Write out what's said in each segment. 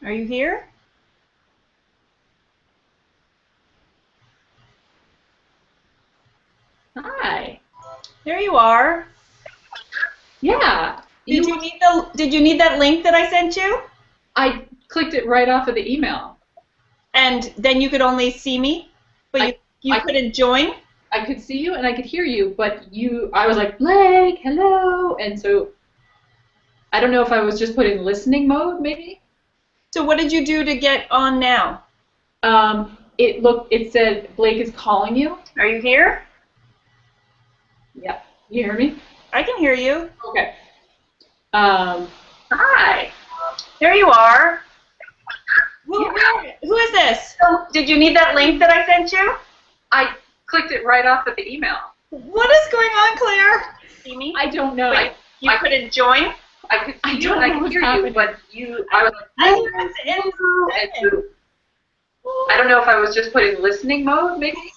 Are you here? Hi. There you are. Yeah. Did you need that link that I sent you? I clicked it right off of the email. And then you could only see me, but you couldn't join? I could see you and I could hear you, but I was like, Blake, hello. And so I don't know if I was just put in listening mode, maybe. So what did you do to get on now? It said Blake is calling you. Are you here? Yep. You hear me? I can hear you. Okay. Hi. There you are. Who is this? Did you need that link that I sent you? I clicked it right off of the email. What is going on, Claire? See me? I don't know. Wait, you couldn't join? I could see you and I could hear you, but I was like, I don't know if I was just put in listening mode, maybe.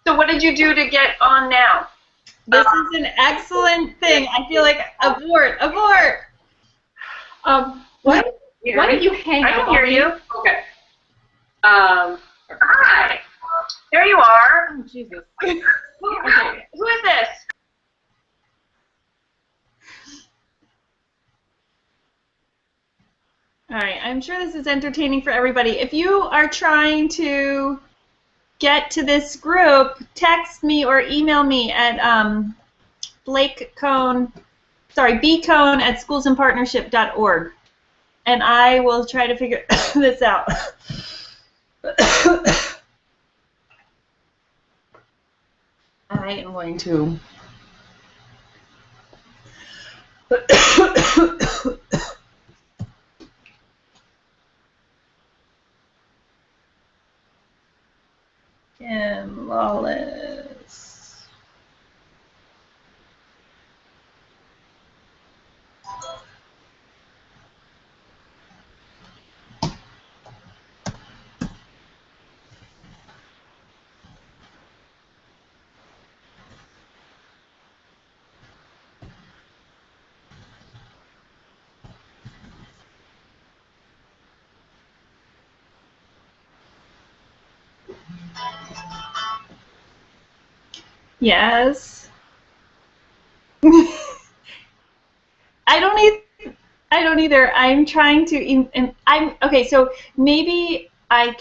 So what did you do to get on now? This is an excellent thing. I feel like abort. Why don't you hang I up can hear you. Okay. Hi. There you are. Oh, Jesus. Okay. Who is this? All right. I'm sure this is entertaining for everybody. If you are trying to get to this group, text me or email me at bcone@schoolsandpartnership.org, and I will try to figure this out. I am going to Kim Lawless. Yes. I don't either. I'm trying to. I'm okay. So maybe I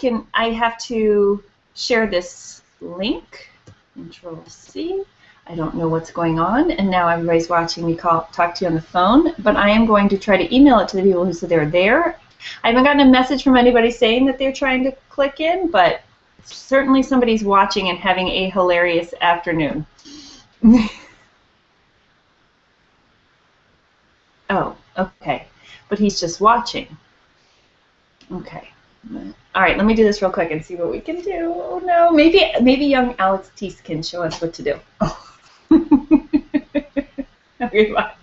have to share this link. Control C. I don't know what's going on, and now everybody's watching me talk to you on the phone. But I am going to try to email it to the people who said they're there. I haven't gotten a message from anybody saying that they're trying to click in, but certainly somebody's watching and having a hilarious afternoon. Oh, okay. But he's just watching. Okay. All right, let me do this real quick and see what we can do. Oh no, maybe young Alex Teese can show us what to do. Oh. Okay, bye.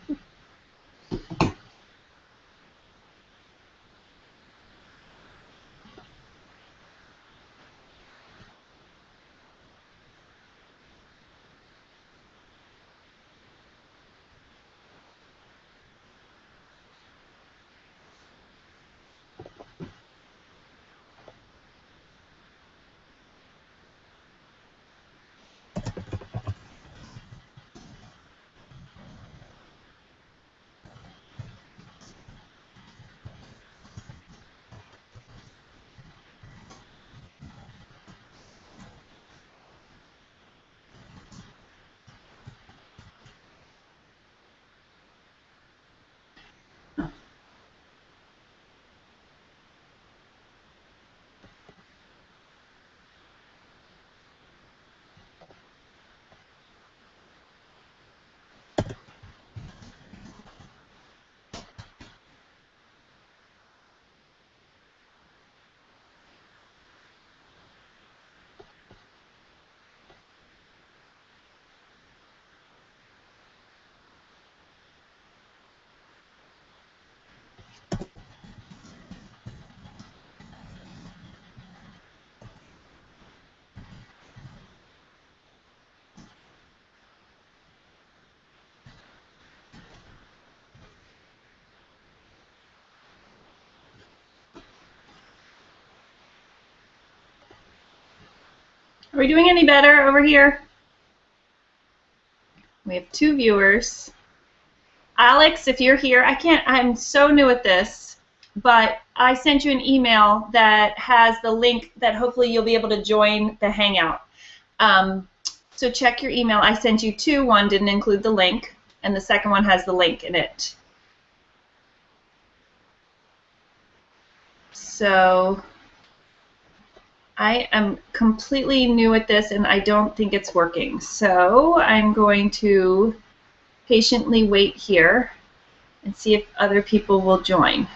Are we doing any better over here? We have 2 viewers. Alex, if you're here, I'm so new at this, but I sent you an email that has the link that hopefully you'll be able to join the Hangout. So check your email. I sent you 2. One didn't include the link, and the second one has the link in it. So I am completely new at this, and I don't think it's working. So I'm going to patiently wait here and see if other people will join.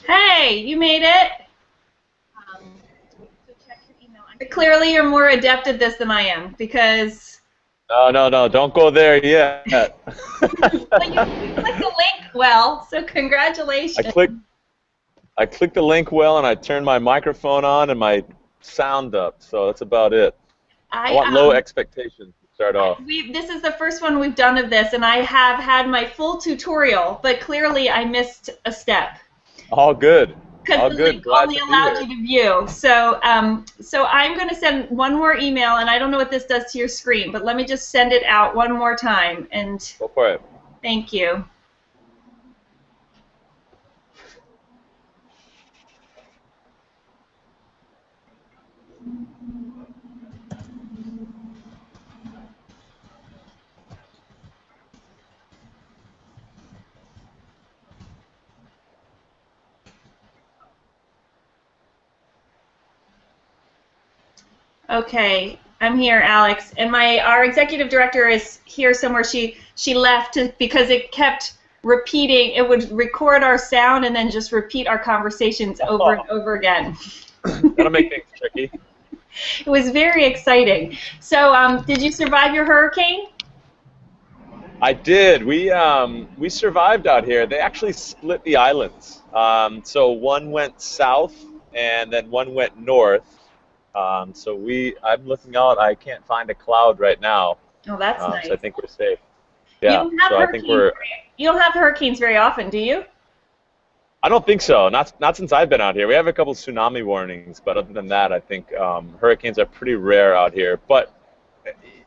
Hey, you made it. So check your email. Clearly, you're more adept at this than I am because. No, don't go there yet. Well, you clicked the link well, so congratulations. I clicked the link well, and I turned my microphone on and my sound up. So that's about it. I want low expectations to start off. This is the first one we've done of this, and I have had my full tutorial, but clearly I missed a step. All good. Because the link only allowed you to view. So, so I'm going to send one more email, and I don't know what this does to your screen, but let me just send it out one more time. And go for it. Thank you. Okay, I'm here, Alex, and our executive director is here somewhere. She left because it kept repeating. It would record our sound and then just repeat our conversations over and over again. That'll make things tricky. It was very exciting. So, did you survive your hurricane? I did. We survived out here. They actually split the islands. So one went south and then one went north. So I'm looking out. I can't find a cloud right now. Oh, that's nice. So I think we're safe. Yeah. You don't have hurricanes very often, do you? I don't think so. Not since I've been out here. We have a couple tsunami warnings, but other than that, I think hurricanes are pretty rare out here. But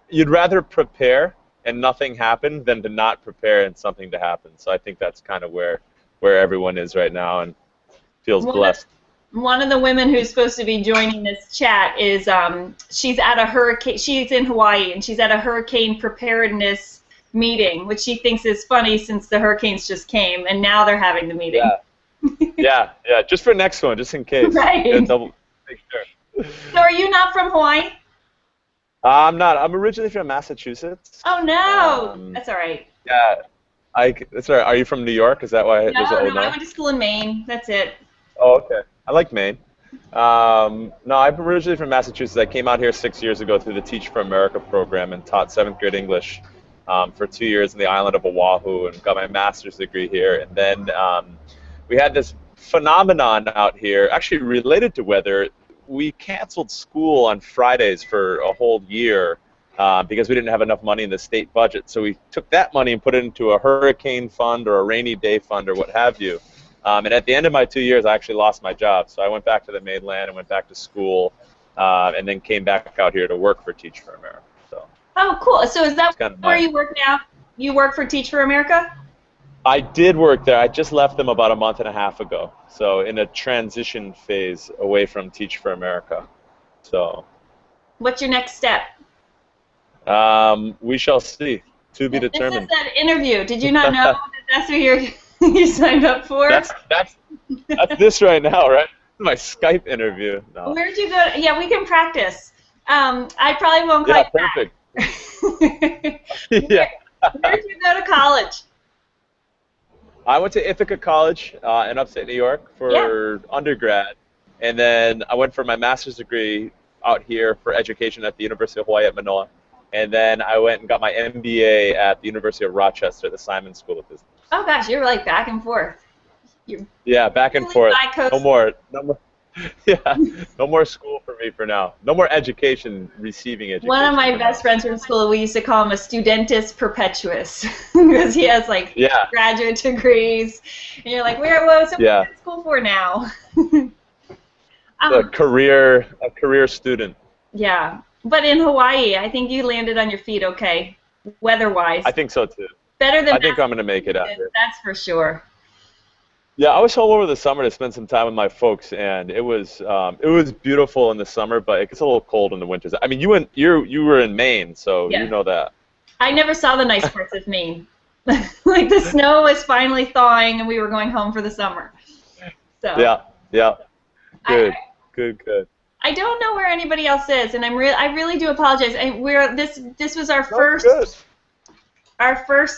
you'd rather prepare and nothing happen than to not prepare and something to happen. So I think that's kind of where everyone is right now and feels blessed. One of the women who's supposed to be joining this chat is she's at a hurricane. She's in Hawaii and she's at a hurricane preparedness meeting, which she thinks is funny since the hurricanes just came and now they're having the meeting. Yeah. yeah. Just for next one, just in case. Right. Yeah, make sure. So are you not from Hawaii? I'm not. I'm originally from Massachusetts. Oh no, that's all right. Yeah, that's all right. Are you from New York? Is that why? No, I went to school in Maine. That's it. Oh, okay. I like Maine. No, I'm originally from Massachusetts. I came out here 6 years ago through the Teach for America program and taught 7th grade English for 2 years in the island of Oahu and got my master's degree here. And then we had this phenomenon out here, actually related to weather. We canceled school on Fridays for a whole year because we didn't have enough money in the state budget. So we took that money and put it into a hurricane fund or a rainy day fund or what have you. And at the end of my 2 years, I actually lost my job. So I went back to the mainland and went back to school and then came back out here to work for Teach for America. So. Oh, cool. So is that where you work now? You work for Teach for America? I did work there. I just left them about a month and a half ago. So in a transition phase away from Teach for America. So. What's your next step? We shall see. To be determined. This is that interview. Did you not know that that's what you signed up for? That's this right now, right? My Skype interview. No. Where'd you go? Yeah, we can practice. I probably won't call you perfect. Yeah. Where'd you go to college? I went to Ithaca College in upstate New York for undergrad, and then I went for my master's degree out here for education at the University of Hawaii at Manoa, and then I went and got my MBA at the University of Rochester, the Simon School of Business. Oh gosh, you're like back and forth. Yeah, back and forth. No more. Yeah, no more school for me for now. No more education, receiving education. One of my for best now. friends from school, we used to call him a studentus perpetuus because he has like Yeah, graduate degrees, and you're like, where was so what are yeah. you in school for now? A um, career student. yeah, but in Hawaii, I think you landed on your feet okay, weather-wise. I think so too. Better than I think I'm gonna make it out Massachusetts, here. that's for sure. Yeah, I was home over the summer to spend some time with my folks, and it was beautiful in the summer, but it gets a little cold in the winters. I mean, you were in Maine, so you Yeah. know that. I never saw the nice parts of Maine. Like the snow was finally thawing, and we were going home for the summer. So Yeah, yeah. Good, I, good. I don't know where anybody else is, and I really do apologize. This was our No, first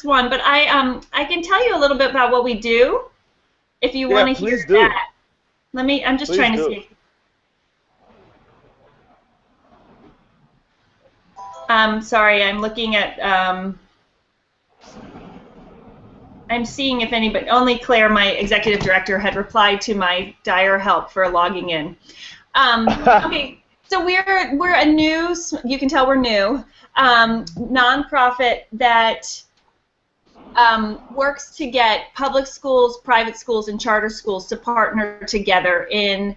good. one, but I can tell you a little bit about what we do if you Yeah, want to hear please do. that. I'm just Please trying to do. see. Sorry, I'm looking at I'm seeing if anybody, only Claire, my executive director, had replied to my dire help for logging in. Okay, so we're a new, you can tell we're new, nonprofit that works to get public schools, private schools, and charter schools to partner together in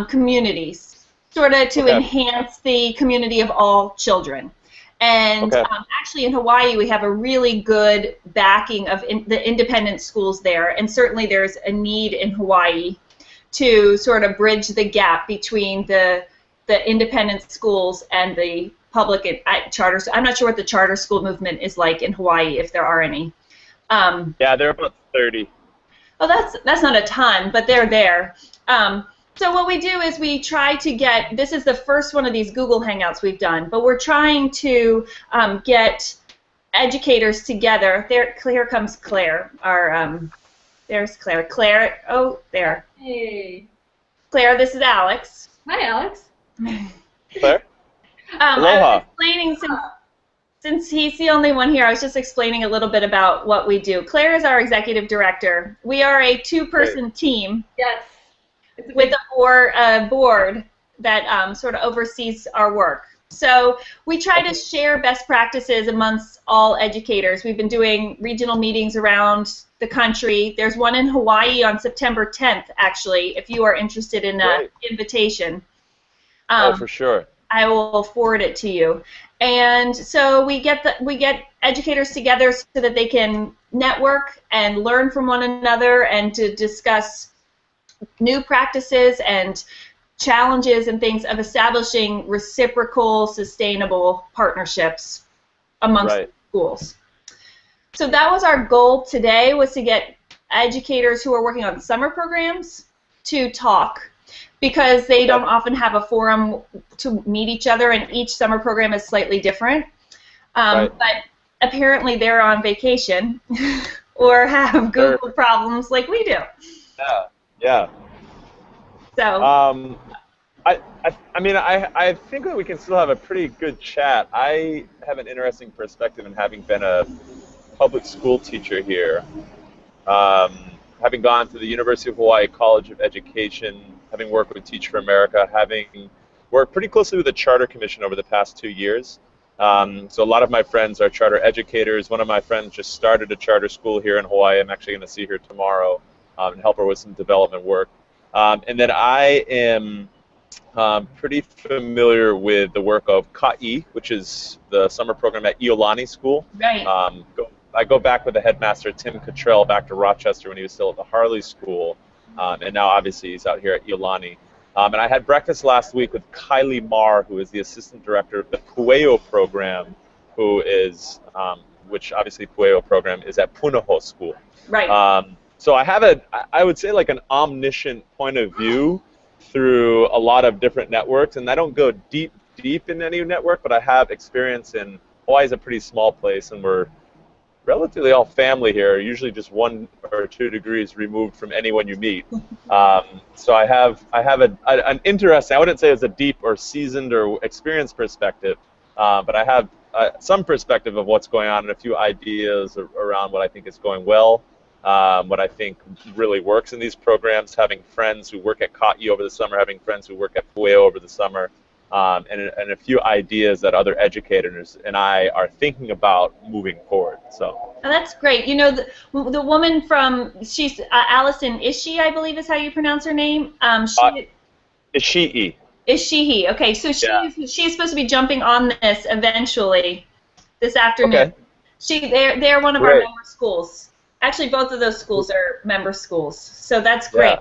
communities, sort of to Okay. enhance the community of all children. And Okay. actually in Hawaii we have a really good backing of the independent schools there, and certainly there's a need in Hawaii to sort of bridge the gap between the independent schools and the public and charter. I'm not sure what the charter school movement is like in Hawaii, if there are any. Yeah, they're about 30. Well, that's not a ton, but they're there. So what we do is we try to get, this is the first one of these Google Hangouts we've done, but we're trying to get educators together. Here comes Claire. There's Claire. Claire, oh, there. Hey. Claire, this is Alex. Hi, Alex. Claire? I Aloha. was explaining, since he's the only one here, I was just explaining a little bit about what we do. Claire is our executive director. We are a two-person team Yes. with a board that sort of oversees our work. So we try to share best practices amongst all educators. We've been doing regional meetings around the country. There's one in Hawaii on September 10th, actually, if you are interested in an invitation. Oh, for sure. I will forward it to you. And so we get educators together so that they can network and learn from one another and to discuss new practices and challenges and things of establishing reciprocal, sustainable partnerships amongst schools. So that was our goal today, was to get educators who are working on summer programs to talk, because they don't often have a forum to meet each other, and each summer program is slightly different. But apparently they're on vacation or have Google problems like we do. Yeah, yeah. So. I mean, I think that we can still have a pretty good chat. I have an interesting perspective in having been a public school teacher here, having gone to the University of Hawaii College of Education, having worked with Teach for America, having worked pretty closely with the Charter Commission over the past 2 years. So a lot of my friends are charter educators. One of my friends just started a charter school here in Hawaii. I'm actually going to see her tomorrow and help her with some development work. And then I am pretty familiar with the work of Ka'i, which is the summer program at Iolani School. Right. I go back with the headmaster, Tim Cottrell, back to Rochester when he was still at the Harley School, and now obviously he's out here at Iolani. And I had breakfast last week with Kylie Marr, who is the assistant director of the Pueo program, who is, which obviously Pueo program is at Punahou School. Right. So I have I would say like an omniscient point of view through a lot of different networks, and I don't go deep in any network, but I have experience in, Hawaii is a pretty small place, and we're relatively all family here, usually just 1 or 2 degrees removed from anyone you meet. So I have an interesting, I wouldn't say it's a deep or seasoned or experienced perspective, but I have some perspective of what's going on and a few ideas around what I think is going well. what I think really works in these programs, having friends who work at Ka'i over the summer, having friends who work at Pueo over the summer, and a few ideas that other educators and I are thinking about moving forward. So. Oh, that's great. You know, the woman from, she's Allison Ishii, I believe is how you pronounce her name. Ishii. Ishii. Okay, so she's supposed to be jumping on this eventually this afternoon. Okay. They're one of our member schools. Actually, both of those schools are member schools, so that's great. Yeah.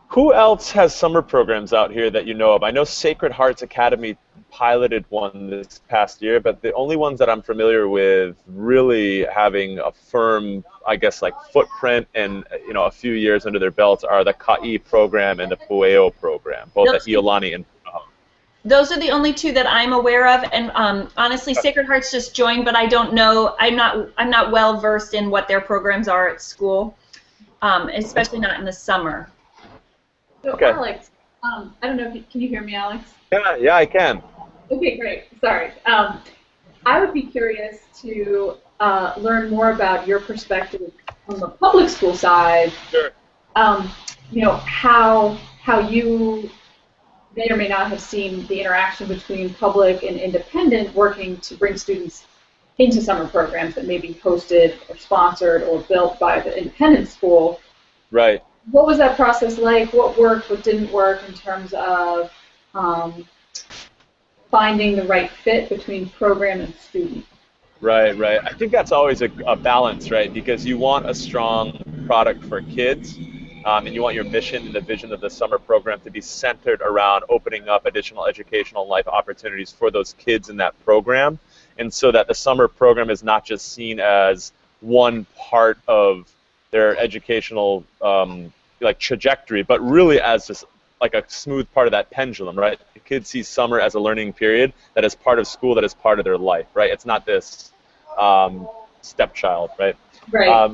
Who else has summer programs out here that you know of? I know Sacred Hearts Academy piloted one this past year, but the only ones that I'm familiar with really having a firm, I guess, like footprint and a few years under their belts are the Ka'i program and the Pueo program, both at Iolani and Punahou. Those are the only two that I'm aware of, and honestly, Sacred Hearts just joined, but I don't know. I'm not well versed in what their programs are at school, especially not in the summer. So Alex, I don't know if can you hear me, Alex? Yeah, I can. Okay, great. Sorry. I would be curious to learn more about your perspective on the public school side. Sure. How you may or may not have seen the interaction between public and independent working to bring students into summer programs that may be hosted or sponsored or built by the independent school. Right. What was that process like? What worked, what didn't work in terms of finding the right fit between program and student? Right. I think that's always a balance, right? Because you want a strong product for kids, and you want your mission and the vision of the summer program to be centered around opening up additional educational life opportunities for those kids in that program, and so that the summer program is not just seen as one part of their educational trajectory, but really as just like a smooth part of that pendulum, right? The kids see summer as a learning period that is part of school, that is part of their life, right? It's not this stepchild, right? Right.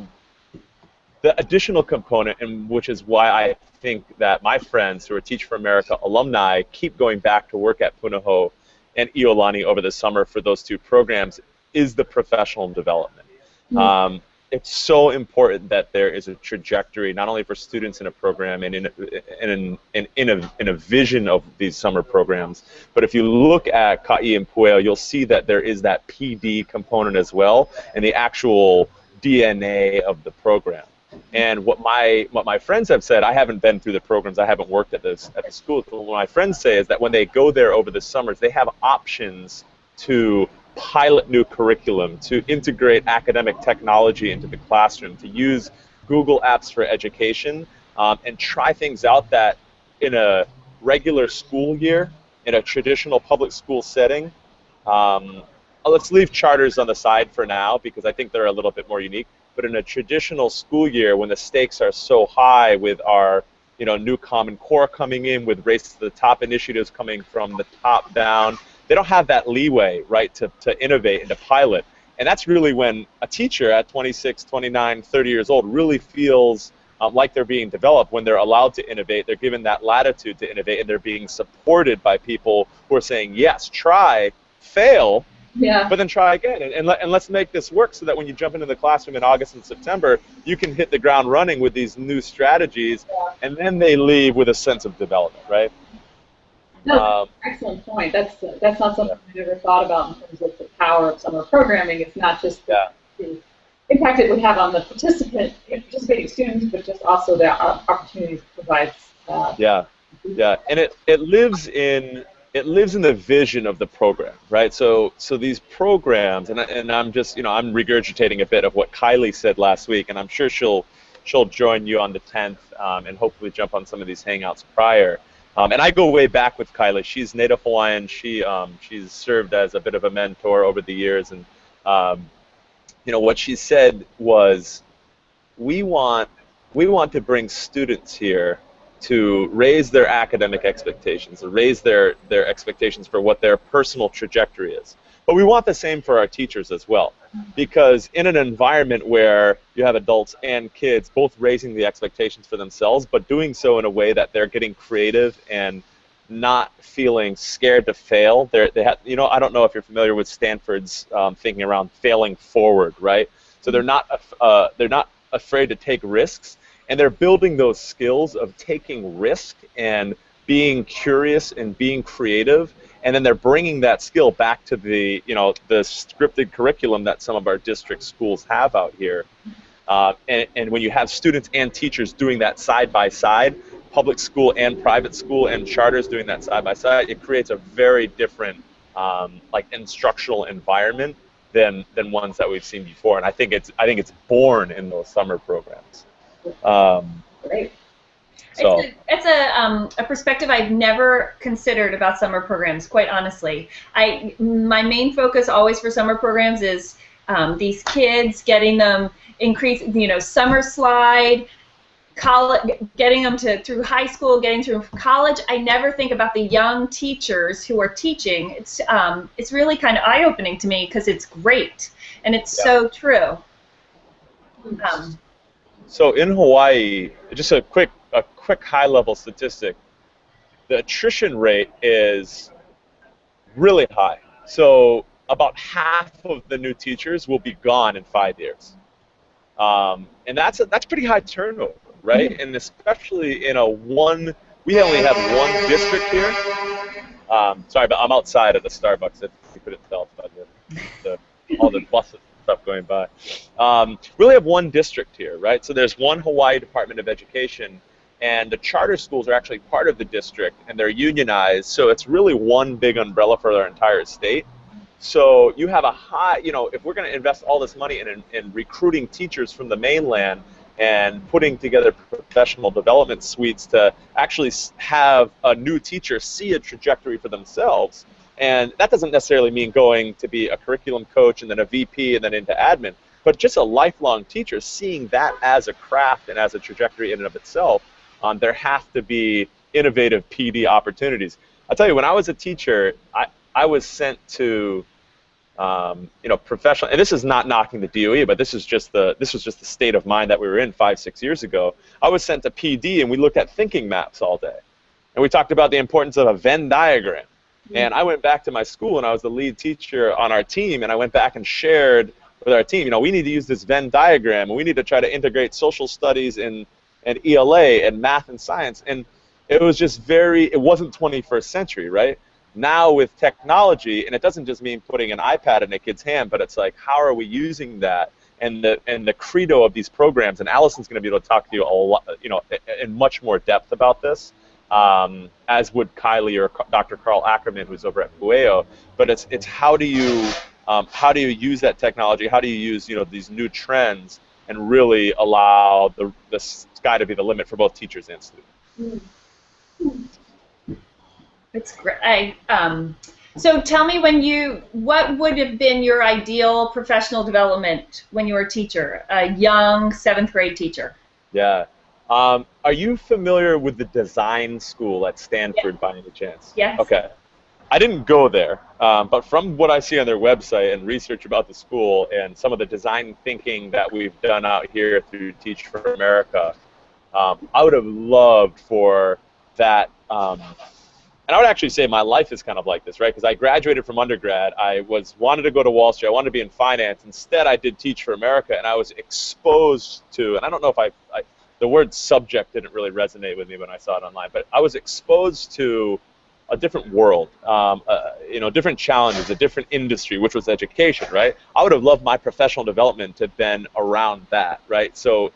The additional component, and which is why I think that my friends who are Teach for America alumni keep going back to work at Punahou and Iolani over the summer for those two programs, is the professional development. Mm-hmm. It's so important that there is a trajectory, not only for students in a program and in a vision of these summer programs, but if you look at Ka'i and Pueo, you'll see that there is that PD component as well, and the actual DNA of the program. And what my friends have said, I haven't been through the programs, I haven't worked at the schools, but what my friends say is that when they go there over the summers, they have options to pilot new curriculum, to integrate academic technology into the classroom, to use Google Apps for education, and try things out that in a regular school year, in a traditional public school setting, let's leave charters on the side for now because I think they're a little bit more unique, but in a traditional school year when the stakes are so high with our new Common Core coming in, with Race to the Top initiatives coming from the top down, they don't have that leeway, right, to innovate and to pilot. And that's really when a teacher at 26, 29, 30 years old really feels like they're being developed, when they're allowed to innovate, they're given that latitude to innovate, and they're being supported by people who are saying, yes, try, fail, but then try again. And let's make this work so that when you jump into the classroom in August and September, you can hit the ground running with these new strategies, and then they leave with a sense of development, right? No, excellent point. That's not something I've ever thought about in terms of the power of summer programming. It's not just the impact it would have on the participating students, but just also the opportunities it provides. And it lives in the vision of the program, right? So these programs, and I'm just I'm regurgitating a bit of what Kylie said last week, and I'm sure she'll join you on the 10th and hopefully jump on some of these hangouts prior. And I go way back with Kylie. She's Native Hawaiian. She's served as a bit of a mentor over the years, and what she said was, we want to bring students here to raise their academic expectations, to raise their expectations for what their personal trajectory is. But we want the same for our teachers as well, because in an environment where you have adults and kids both raising the expectations for themselves, but doing so in a way that they're getting creative and not feeling scared to fail. They have, I don't know if you're familiar with Stanford's thinking around failing forward, right? So they're not afraid to take risks, and they're building those skills of taking risk and being curious and being creative, and then they're bringing that skill back to the, the scripted curriculum that some of our district schools have out here. And when you have students and teachers doing that side by side, public school and private school and charters doing that side by side, it creates a very different like instructional environment than ones that we've seen before. And I think it's born in those summer programs. Great. So It's a perspective I've never considered about summer programs, quite honestly. My main focus always for summer programs is these kids, getting them increase, summer slide, college, getting them through high school, getting through college. I never think about the young teachers who are teaching. It's really kind of eye-opening to me because it's great and it's so true. So in Hawaii, just a quick high-level statistic, the attrition rate is really high. So about half of the new teachers will be gone in 5 years. And that's pretty high turnover, right? And especially we only have one district here. Sorry, but I'm outside of the Starbucks if you couldn't tell by all the buses and stuff going by. We only have one district here, right? So there's one Hawaii Department of Education, and the charter schools are actually part of the district, and they're unionized, so it's really one big umbrella for their entire state. So you have a high, if we're going to invest all this money in recruiting teachers from the mainland and putting together professional development suites to actually have a new teacher see a trajectory for themselves, and that doesn't necessarily mean going to be a curriculum coach and then a VP and then into admin, but just a lifelong teacher, seeing that as a craft and as a trajectory in and of itself, there have to be innovative PD opportunities. I'll tell you, when I was a teacher, I was sent to professional, and this is not knocking the DOE, but this was just the state of mind that we were in 5-6 years ago. I was sent to PD, and we looked at thinking maps all day, and we talked about the importance of a Venn diagram. And I went back to my school, and I was the lead teacher on our team, and I went back and shared with our team, we need to use this Venn diagram, and we need to try to integrate social studies and ELA and math and science. And it was just it wasn't 21st century, right? Now with technology, and it doesn't just mean putting an iPad in a kid's hand, but it's like, how are we using that? And the credo of these programs, and Allison's going to be able to talk to you a lot, in much more depth about this, as would Kylie or Dr. Carl Ackerman, who's over at Pueo. But it's how do you use that technology? How do you use these new trends and really allow the sky to be the limit for both teachers and students? It's great. So tell me, what would have been your ideal professional development when you were a teacher, a young 7th grade teacher? Yeah. Are you familiar with the design school at Stanford by any chance? Yes. Okay. I didn't go there, but from what I see on their website and research about the school and some of the design thinking that we've done out here through Teach for America, I would have loved for that. And I would actually say my life is kind of like this, right? Because I graduated from undergrad. I wanted to go to Wall Street. I wanted to be in finance. Instead, I did Teach for America, and I was exposed to, and I don't know if the word subject didn't really resonate with me when I saw it online, but I was exposed to a different world, different challenges, a different industry, which was education, right? I would have loved my professional development to have been around that, right? So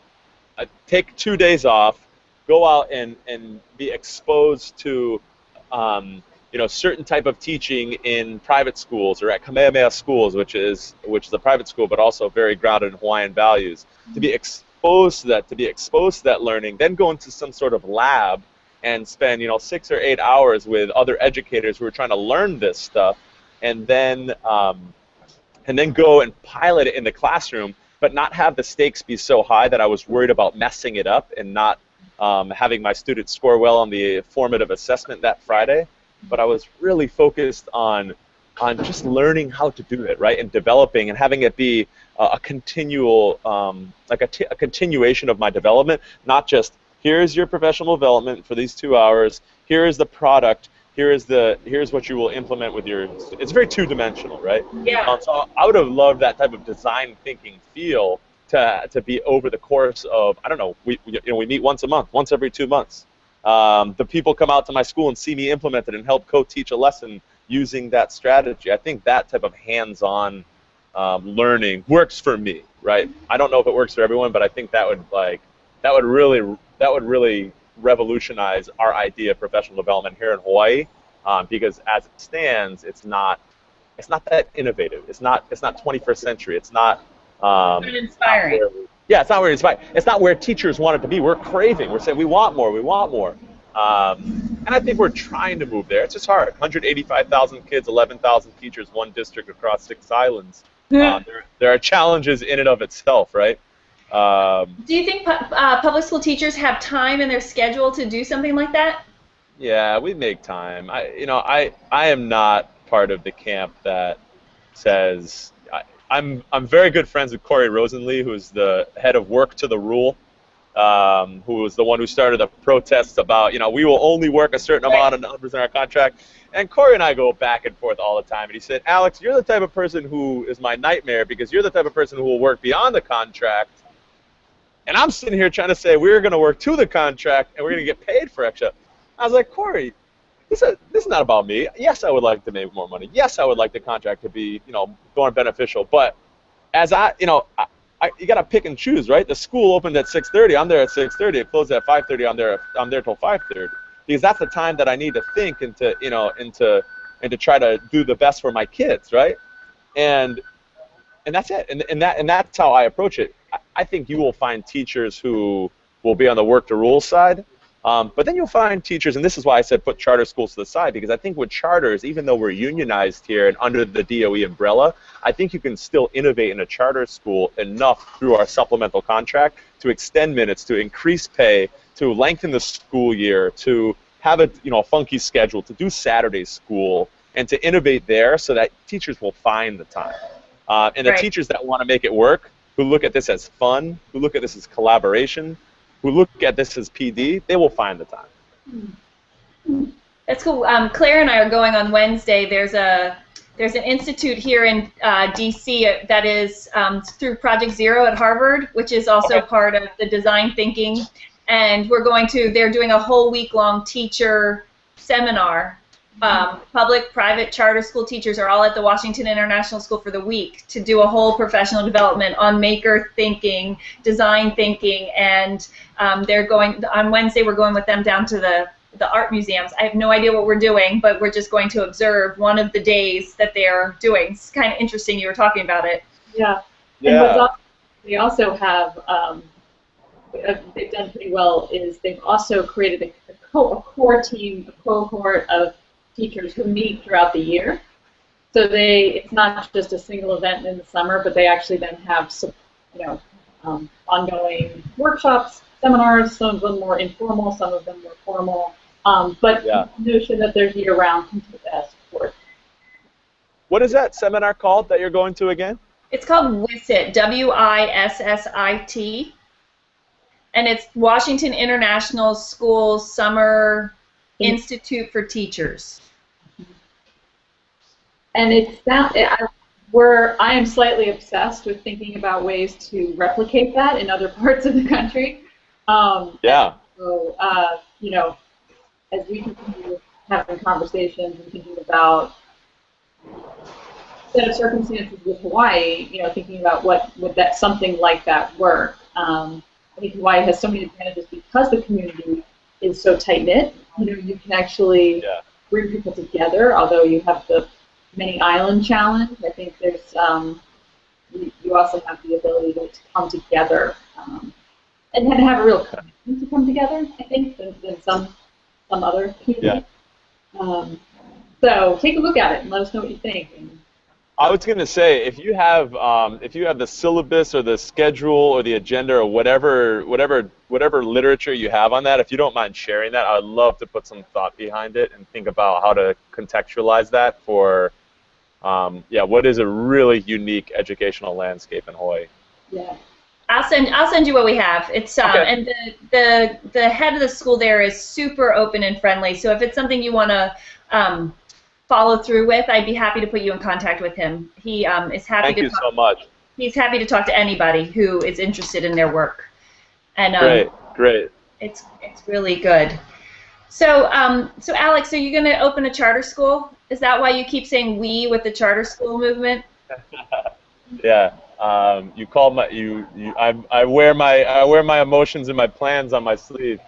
take 2 days off, go out and be exposed to certain type of teaching in private schools or at Kamehameha schools, which is a private school, but also very grounded in Hawaiian values. To be exposed to that learning, then go into some sort of lab and spend 6 or 8 hours with other educators who are trying to learn this stuff, and then go and pilot it in the classroom, but not have the stakes be so high that I was worried about messing it up and not having my students score well on the formative assessment that Friday. But I was really focused on just learning how to do it, right, and developing and having it be a continual, a continuation of my development, not just here's your professional development for these 2 hours, here is the product, here's what you will implement with your. It's very two-dimensional, right? Yeah. So I would have loved that type of design thinking feel to be over the course of, I don't know, we meet once a month, once every 2 months. The people come out to my school and see me implement it and help co-teach a lesson using that strategy. I think that type of hands-on learning works for me, right? I don't know if it works for everyone, but I think that would really revolutionize our idea of professional development here in Hawaii, because as it stands, it's not that innovative. It's not 21st century. It's not inspiring. It's not where inspiring. It's not where teachers want it to be. We're craving. We're saying we want more. We want more. And I think we're trying to move there. It's just hard. 185,000 kids, 11,000 teachers, one district across 6 islands. There are challenges in and of itself, right? Do you think public school teachers have time in their schedule to do something like that? Yeah, we make time. I am not part of the camp that says I'm very good friends with Corey Rosenlee, who's the head of Work to the Rule, who was the one who started the protests about, we will only work a certain amount of numbers in our contract. And Corey and I go back and forth all the time. And he said, Alex, you're the type of person who is my nightmare because you're the type of person who will work beyond the contract. And I'm sitting here trying to say we're going to work to the contract and we're going to get paid for extra. I was like, Corey, this is not about me. Yes, I would like to make more money. Yes, I would like the contract to be, more beneficial. But as you got to pick and choose, right? The school opened at 6:30. I'm there at 6:30. It closed at 5:30. I'm there till 5:30 because that's the time that I need to think and to try to do the best for my kids, right? And that's it. And that's how I approach it. I think you will find teachers who will be on the work to rule side. But then you'll find teachers, and this is why I said put charter schools to the side, because I think with charters, even though we're unionized here and under the DOE umbrella, I think you can still innovate in a charter school enough through our supplemental contract to extend minutes, to increase pay, to lengthen the school year, to have a funky schedule, to do Saturday school, and to innovate there so that teachers will find the time. And the teachers that want to make it work, who look at this as fun, who look at this as collaboration, who look at this as PD, they will find the time. That's cool. Claire and I are going on Wednesday. There's an institute here in D.C. that is through Project Zero at Harvard, which is also part of the design thinking. And they're doing a whole week-long teacher seminar. Public, private, charter school teachers are all at the Washington International School for the week to do a whole professional development on maker thinking, design thinking, and they're going on Wednesday. We're going with them down to the art museums. I have no idea what we're doing, but we're just going to observe one of the days that they're doing. It's kind of interesting. You were talking about it. Yeah. And they also have they've done pretty well is they've also created a core team, a cohort of teachers who meet throughout the year. So it's not just a single event in the summer, but they actually then have some, ongoing workshops, seminars, some of them more informal, some of them more formal. But the notion that there's year-round support. What is that seminar called that you're going to again? It's called WISSIT, WISSIT, and it's Washington International School Summer Institute for Teachers. And I am slightly obsessed with thinking about ways to replicate that in other parts of the country. So, as we continue having conversations and thinking about set of circumstances with Hawaii, thinking about would something like that work. I think Hawaii has so many advantages because the community is so tight-knit. You can actually bring people together, although you have the many island challenge. I think there's you also have the ability to come together and have a real commitment to come together, I think, than some other communities. So take a look at it and let us know what you think. I was going to say, if you have the syllabus or the schedule or the agenda or whatever literature you have on that, if you don't mind sharing that, I'd love to put some thought behind it and think about how to contextualize that for, what is a really unique educational landscape in Hawaii. Yeah. I'll send you what we have. It's and the head of the school there is super open and friendly. So if it's something you want to follow through with, I'd be happy to put you in contact with him. He is happy to talk. Thank you so much. he's happy to talk to anybody who is interested in their work. And great. It's really good. So so Alex, are you going to open a charter school? Is that why you keep saying "we" with the charter school movement? Yeah. You call my I wear my emotions and my plans on my sleeve.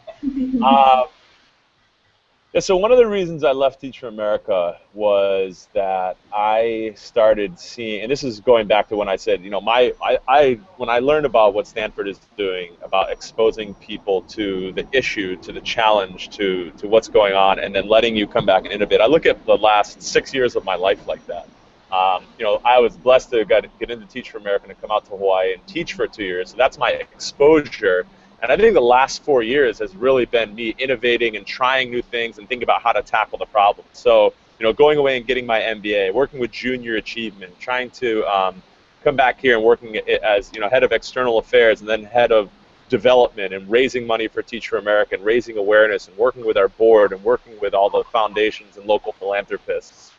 Yeah, so one of the reasons I left Teach for America was that I started seeing, and this is going back to when I said, you know, when I learned about what Stanford is doing about exposing people to the issue, to the challenge, to what's going on, and then letting you come back and innovate. I look at the last 6 years of my life like that. You know, I was blessed to get into Teach for America and come out to Hawaii and teach for 2 years. So that's my exposure. And I think the last 4 years has really been me innovating and trying new things and thinking about how to tackle the problem. So, you know, going away and getting my MBA, working with junior achievement, trying to come back here and working as, you know, head of external affairs and then head of development and raising money for Teach for America and raising awareness and working with our board and working with all the foundations and local philanthropists.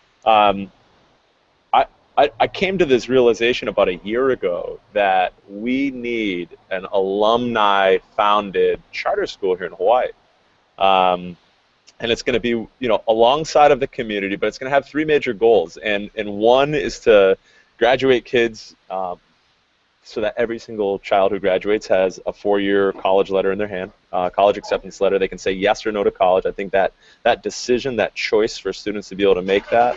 I came to this realization about a year ago that we need an alumni-founded charter school here in Hawaii. And it's going to be, you know, alongside of the community, but it's going to have 3 major goals. And one is to graduate kids so that every single child who graduates has a 4-year college letter in their hand, college acceptance letter. They can say yes or no to college. I think that decision, that choice for students to be able to make that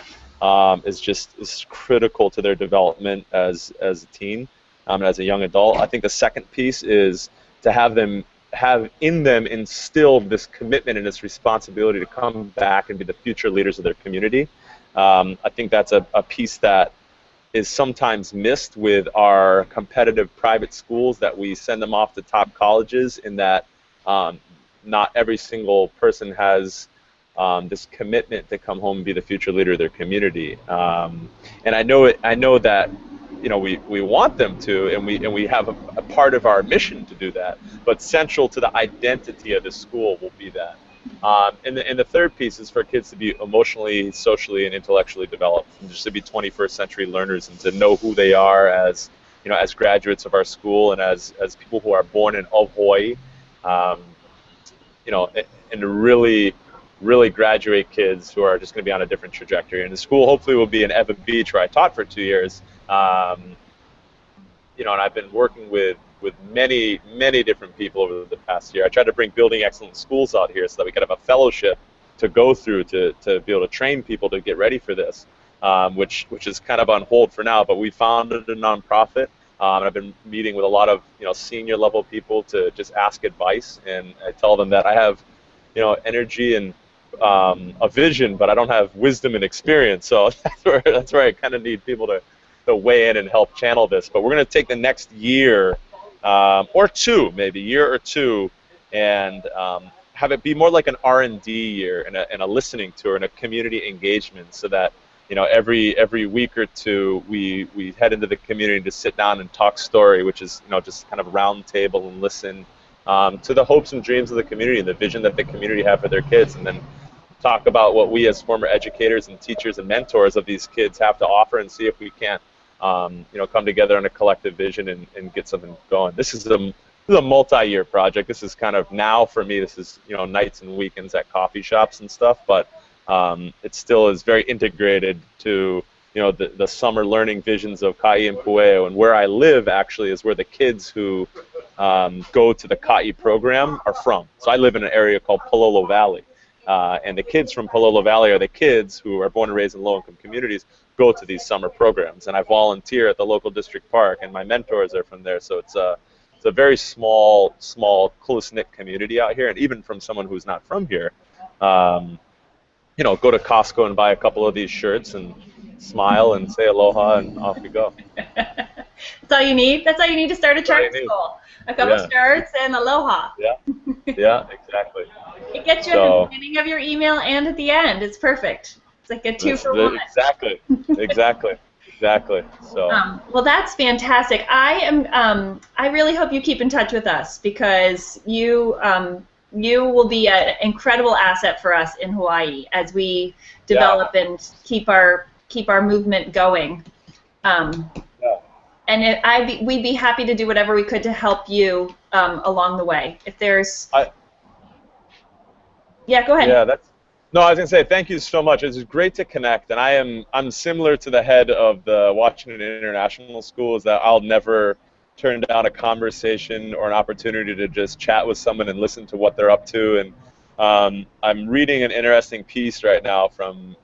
is critical to their development as a teen and as a young adult. I think the second piece is to have in them instilled this commitment and this responsibility to come back and be the future leaders of their community. I think that's a piece that is sometimes missed with our competitive private schools, that we send them off to top colleges, in that not every single person has this commitment to come home and be the future leader of their community. And I know that, you know, we want them to, and we have a part of our mission to do that. But central to the identity of the school will be that. And the third piece is for kids to be emotionally, socially, and intellectually developed, and just to be 21st century learners and to know who they are as, you know, as graduates of our school and as people who are born in Hawaii. You know, and to really graduate kids who are just going to be on a different trajectory. And the school hopefully will be in Ewa Beach, where I taught for 2 years. You know, and I've been working with many different people over the past year. I tried to bring Building Excellent Schools out here so that we could have a fellowship to go through to be able to train people to get ready for this, which is kind of on hold for now. But we founded a nonprofit. And I've been meeting with a lot of, you know, senior level people to just ask advice, and I tell them that I have, you know, energy and a vision, but I don't have wisdom and experience. So that's where I kind of need people to weigh in and help channel this. But we're going to take the next year or two, maybe year or two, and have it be more like an R&D year and a listening tour and a community engagement, so that, you know, every week or two we head into the community to sit down and talk story, which is, you know, just kind of round table and listen to the hopes and dreams of the community and the vision that the community have for their kids, and then talk about what we as former educators and teachers and mentors of these kids have to offer, and see if we can't, you know, come together on a collective vision and get something going. This is a multi-year project. This is kind of, now for me, this is, you know, nights and weekends at coffee shops and stuff, but it still is very integrated to, you know, the summer learning visions of Ka'i and Pueo. And where I live actually is where the kids who go to the Ka'i program are from. So I live in an area called Palolo Valley. And the kids from Palolo Valley are the kids who are born and raised in low-income communities, go to these summer programs. And I volunteer at the local district park, and my mentors are from there. So it's a very small, close-knit community out here. And even from someone who's not from here, you know, go to Costco and buy a couple of these shirts and smile and say aloha, and off we go. That's all you need? That's all you need to start a charter school. A couple shirts and aloha. Yeah, yeah, exactly. It gets you at the beginning of your email and at the end. It's perfect. It's like a 2-for-1. Exactly. So. Well, that's fantastic. I really hope you keep in touch with us, because you will be an incredible asset for us in Hawaii as we develop and keep our movement going. And And we'd be happy to do whatever we could to help you along the way. If there's... Yeah, go ahead. Yeah, no, I was going to say thank you so much. It's great to connect, and I'm similar to the head of the Washington International School, is that I'll never turn down a conversation or an opportunity to just chat with someone and listen to what they're up to. And I'm reading an interesting piece right now from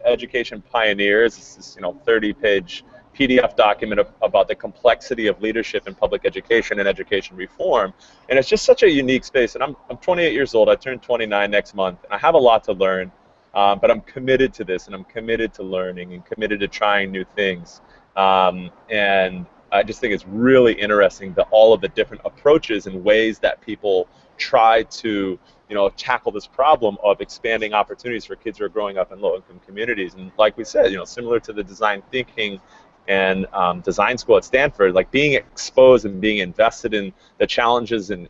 Education Pioneers. It's this 30-page PDF document about the complexity of leadership in public education and education reform, and it's just such a unique space. And I'm 28 years old. I turn 29 next month, and I have a lot to learn, but I'm committed to this, and I'm committed to learning, and committed to trying new things. And I just think it's really interesting that all of the different approaches and ways that people try to tackle this problem of expanding opportunities for kids who are growing up in low-income communities. And like we said, similar to the design thinking and design school at Stanford, like being exposed and being invested in the challenges and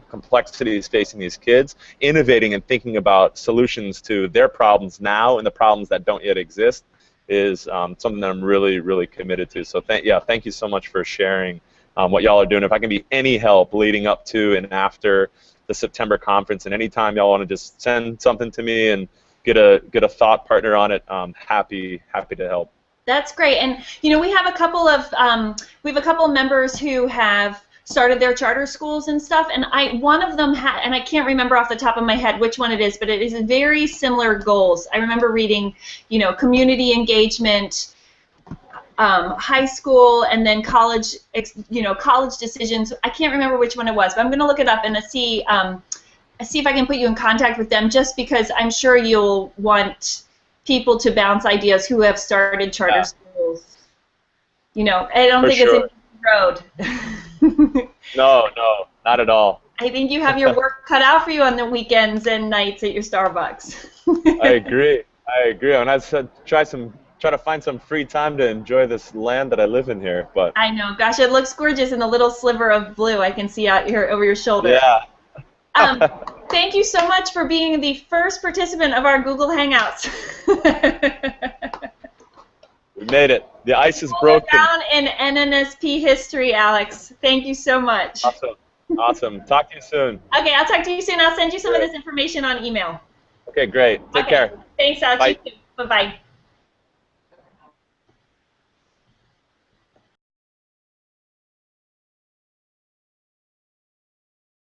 complexities facing these kids, innovating and thinking about solutions to their problems now and the problems that don't yet exist is something that I'm really, really committed to. So thank you so much for sharing what y'all are doing. If I can be any help leading up to and after the September conference, and anytime y'all want to just send something to me and get a thought partner on it, I'm happy to help. That's great, and we have a couple of members who have started their charter schools and stuff, and one of them had, and I can't remember off the top of my head which one it is, but it is very similar goals. I remember reading, community engagement, high school, and then college, college decisions. I can't remember which one it was, but I'm going to look it up and see if I can put you in contact with them, just because I'm sure you'll want people to bounce ideas who have started charter schools. I don't think it's an easy road. No, not at all. I think you have your work cut out for you on the weekends and nights at your Starbucks. I agree. And I said try to find some free time to enjoy this land that I live in here. But I know, gosh, it looks gorgeous in the little sliver of blue I can see out here over your shoulder. Yeah. Thank you so much for being the first participant of our Google Hangouts. We made it. The ice is broken. Down in NNSP history, Alex. Thank you so much. Awesome. Talk to you soon. Okay, I'll talk to you soon. I'll send you some of this information on email. Okay, great. Take care. Thanks, Alex. Bye. You too. Bye-bye.